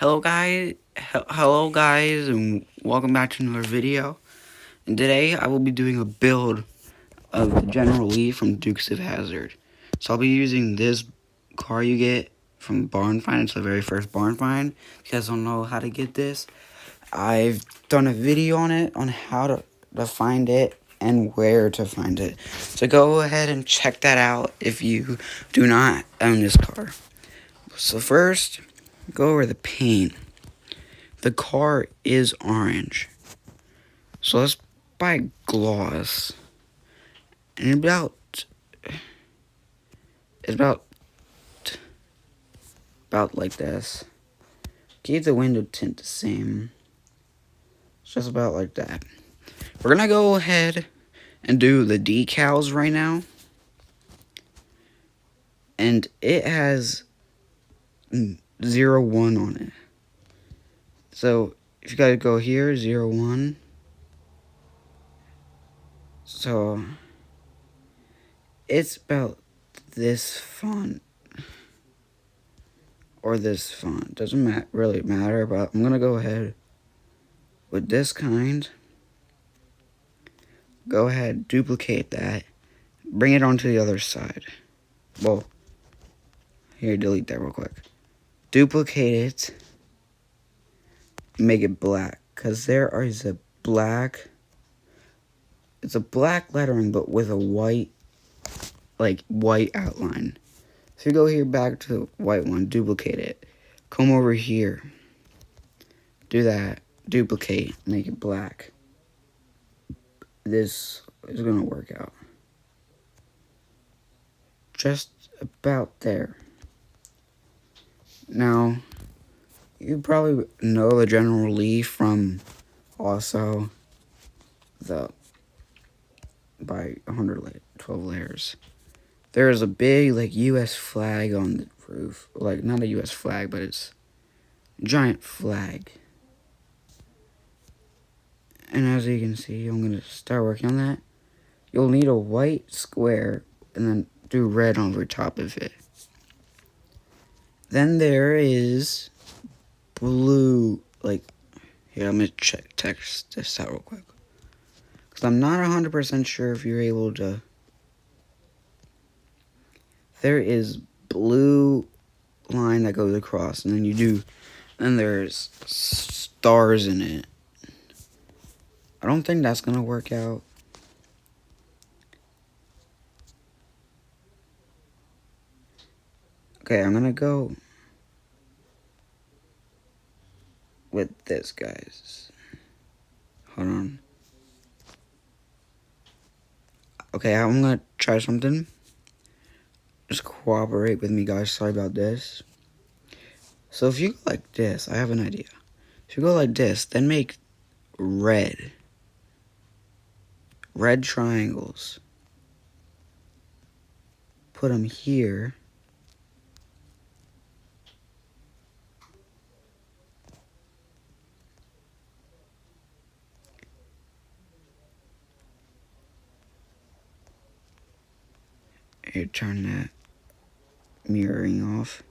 Hello guys, and welcome back to another video. And today I will be doing a build of the General Lee from Dukes of Hazzard. So I'll be using this car you get from Barn Find. It's the very first Barn Find. If you guys don't know how to get this, I've done a video on it, on how to find it and where to find it. So go ahead and check that out if you do not own this car. So first, go over the paint. The car is orange. So let's buy gloss. And it's about like this. Keep the window tint the same. It's just about like that. We're gonna go ahead and do the decals right now. And it has 01 on it. So if you guys go here, 01. So it's about this font or this font. Doesn't really matter, but I'm gonna go ahead with this kind. Go ahead, duplicate that, bring it onto the other side. Well, here, delete that real quick. Duplicate it, make it black, because there is a black, it's a black lettering, but with a white, white outline. So you go here, back to the white one, duplicate it, come over here, do that, duplicate, make it black. This is gonna work out. Just about there. Now, you probably know the General Lee from also the by 112 layers. There is a big US flag on the roof. Not a US flag, but it's a giant flag. And as you can see, I'm gonna start working on that. You'll need a white square and then do red over top of it. Then there is blue, here, let me text this out real quick. Because I'm not 100% sure if you're able to. There is blue line that goes across, and then there's stars in it. I don't think that's going to work out. Okay, I'm going to go with this, guys. Hold on. Okay, I'm going to try something. Just cooperate with me, guys. Sorry about this. So if you go like this, I have an idea. If you go like this, then make red triangles. Put them here. Here, turn that mirroring off.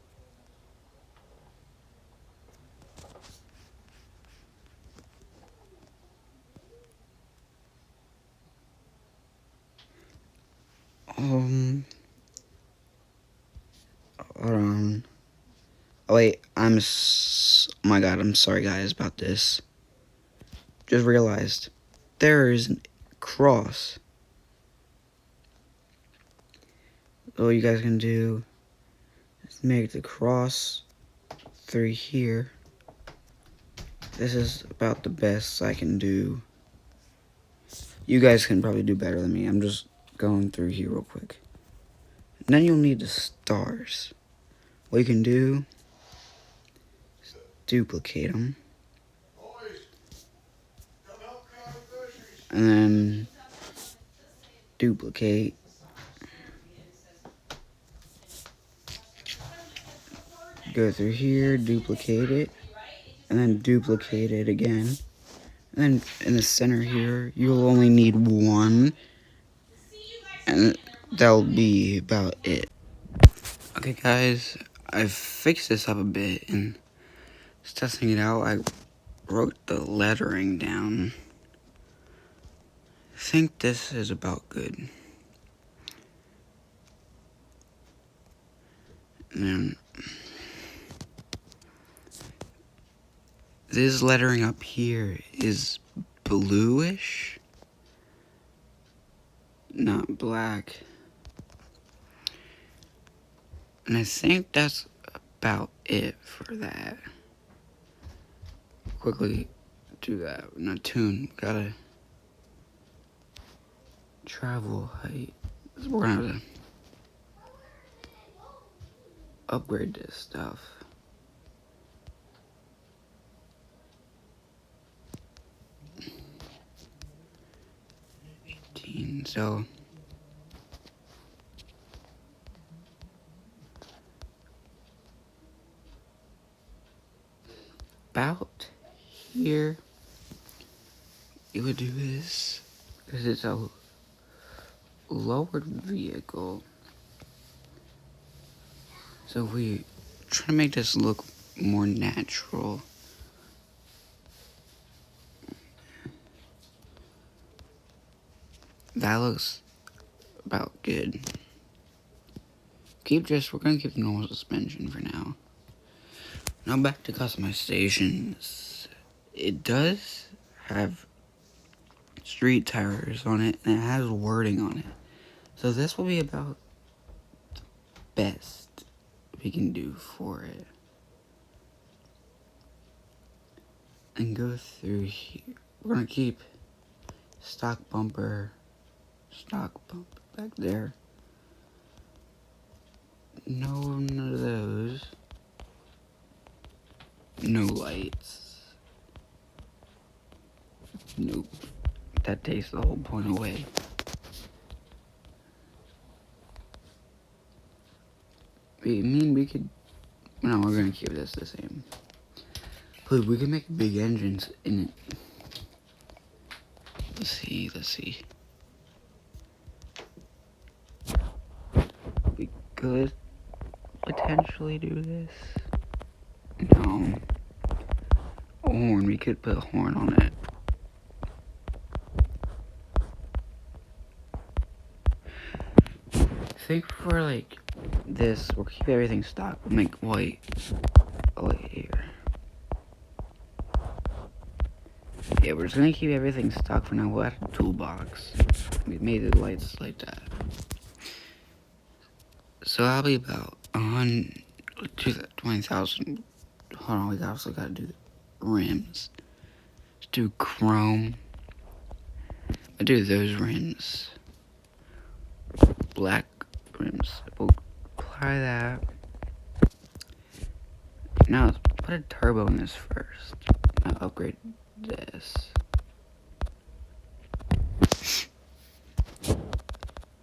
Hold on. Oh wait, oh my god, I'm sorry guys about this. Just realized there is a cross. All you guys can do is make the cross through here. This is about the best I can do. You guys can probably do better than me. I'm just going through here real quick. And then you'll need the stars. What you can do is duplicate them. And then duplicate. Go through here, duplicate it, and then duplicate it again. And then in the center here, you'll only need one, and that'll be about it. Okay guys, I've fixed this up a bit, and Just testing it out. I wrote the lettering down. I think this is about good. And then this lettering up here is bluish, not black. And I think that's about it for that. Quickly do that. In a tune, gotta travel height. We're gonna have to upgrade this stuff. So about here you would do this because it's a lowered vehicle. So we try to make this look more natural. That looks about good. We're gonna keep the normal suspension for now. Now back to customizations. It does have street tires on it, and it has wording on it. So this will be about the best we can do for it. And go through here. We're gonna keep stock bumper back there. No, none of those. No lights. Nope. That takes the whole point away. We could... No, we're gonna keep this the same. But we can make big engines in it. Let's see. We could potentially do this. No. A horn, we could put a horn on it. I think for like this, we'll keep everything stock. We'll make white. Oh, wait, here. Yeah, we're just gonna keep everything stock for now. We'll add a toolbox. We made the lights like that. So that'll be about 20,000. Hold on, we also gotta do the rims. Let's do chrome. I do those rims. Black rims. We'll apply that. Now let's put a turbo in this first. Now upgrade this.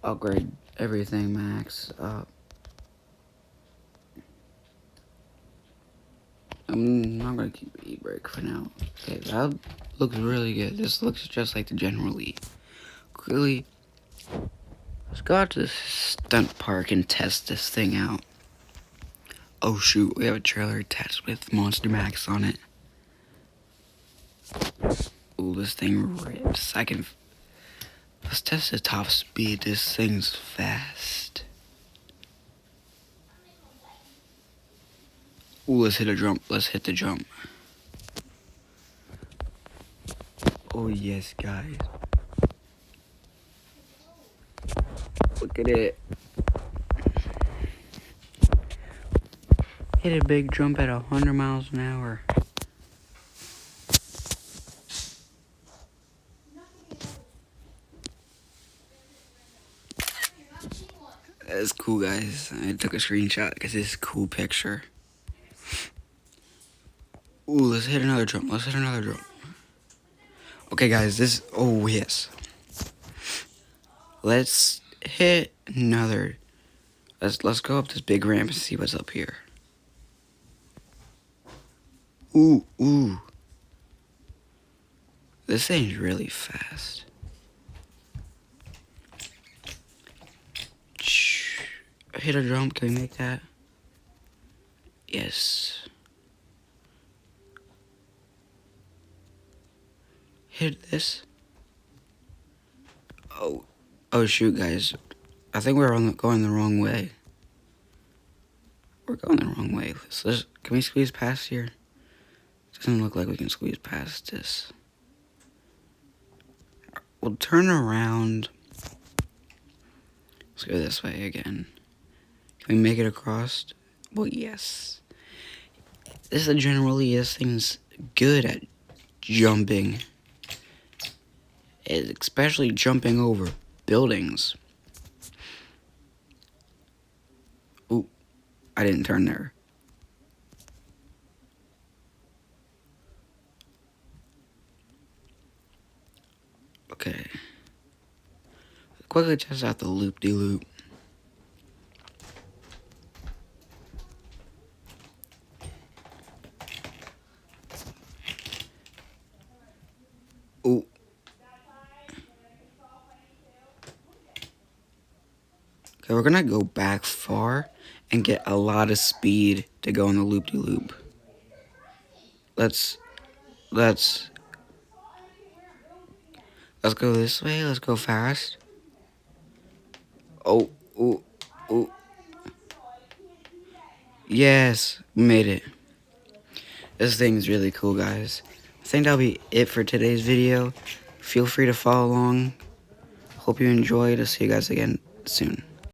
Upgrade everything max up. I'm not gonna keep e-brake for now. Okay, that looks really good. This looks just like the General E. Quickly, let's go out to this stunt park and test this thing out. Oh shoot, we have a trailer attached with Monster Max on it. Ooh, this thing rips. Let's test the top speed. This thing's fast. Ooh, let's hit a jump. Let's hit the jump. Oh yes, guys. Look at it. Hit a big jump at 100 miles an hour. That's cool, guys. I took a screenshot because this is a cool picture. Ooh, let's hit another jump. Okay, guys, oh, yes. Let's hit another. Let's go up this big ramp and see what's up here. Ooh. This thing's really fast. Hit a jump. Can we make that? Yes. hit this. Oh shoot, guys. I think we're going the wrong way. We're going the wrong way. Can we squeeze past here? Doesn't look like we can squeeze past this. We'll turn around. Let's go this way again. Can we make it across? Well, yes. This generally is things good at jumping. Especially jumping over buildings. Ooh, I didn't turn there. Okay. Quickly test out the loop-de-loop. Ooh. Okay, we're gonna go back far and get a lot of speed to go on the loop-de-loop. Let's go this way. Let's go fast. Oh, ooh, ooh. Yes, we made it. This thing is really cool, guys. I think that'll be it for today's video. Feel free to follow along. Hope you enjoyed. I'll see you guys again soon.